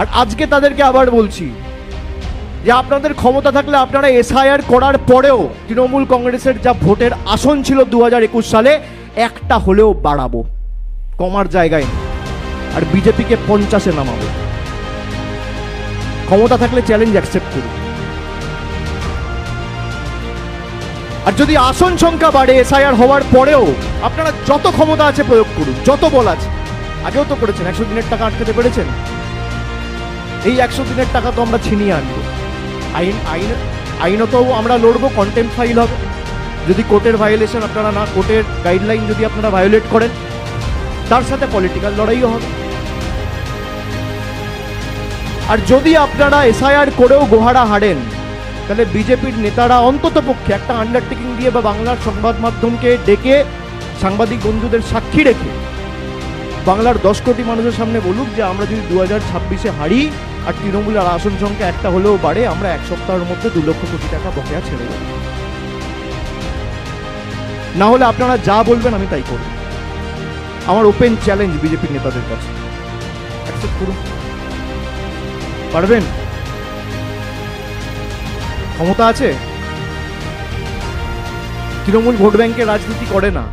আর আজকে তাদেরকে আবার বলছি যে আপনাদের ক্ষমতা থাকলে আপনারা এসআইআর করার পরেও তৃণমূল কংগ্রেসের যা ভোটের আসন ছিল 2021 সালে একটা হলেও বাড়াবো, কমার জায়গায় নেই। আর বিজেপিকে 50-এ নামাবো। ক্ষমতা থাকলে চ্যালেঞ্জ অ্যাকসেপ্ট করুন। আর যদি আসন সংখ্যা বাড়ে এসআইআর হওয়ার পরেও আপনারা যত ক্ষমতা আছে প্রয়োগ করুন, যত বল আছে। আগেও তো করেছেন, 100 দিনের টাকা আটকাতে পেরেছেন। এই 100 দিনের টাকা তো আমরা ছিনিয়ে আনবো। আইনত আমরা লড়বো, কন্টেম্প ফাইল হবে। যদি কোর্টের ভায়োলেশন আপনারা না, কোর্টের গাইডলাইন যদি আপনারা ভায়োলেট করেন, তার সাথে পলিটিক্যাল লড়াইও হবে। আর যদি আপনারা এসআইআর করেও গোহারা হারেন, তাহলে বিজেপির নেতারা অন্তত পক্ষে একটা আন্ডারটেকিং দিয়ে বা বাংলার সংবাদ মাধ্যমকে ডেকে সাংবাদিক বন্ধুদের সাক্ষী রেখে বাংলার 10 কোটি মানুষের সামনে বলুক যে আমরা যদি 2026-এ হারি আর তৃণমূলের আসন সংখ্যা একটা হলেও বাড়ে, আমরা 1 সপ্তাহের মধ্যে 2 লক্ষ কোটি টাকা বকেয়া ছেড়ে দেব। না হলে আপনারা যা বলবেন আমি তাই করব। আমার ওপেন চ্যালেঞ্জ বিজেপির নেতাদের কাছে, অ্যাকসেপ্ট করুন। পারবেন? ক্ষমতা আছে। তৃণমূল ভোট ব্যাংকের রাজনীতি করে না।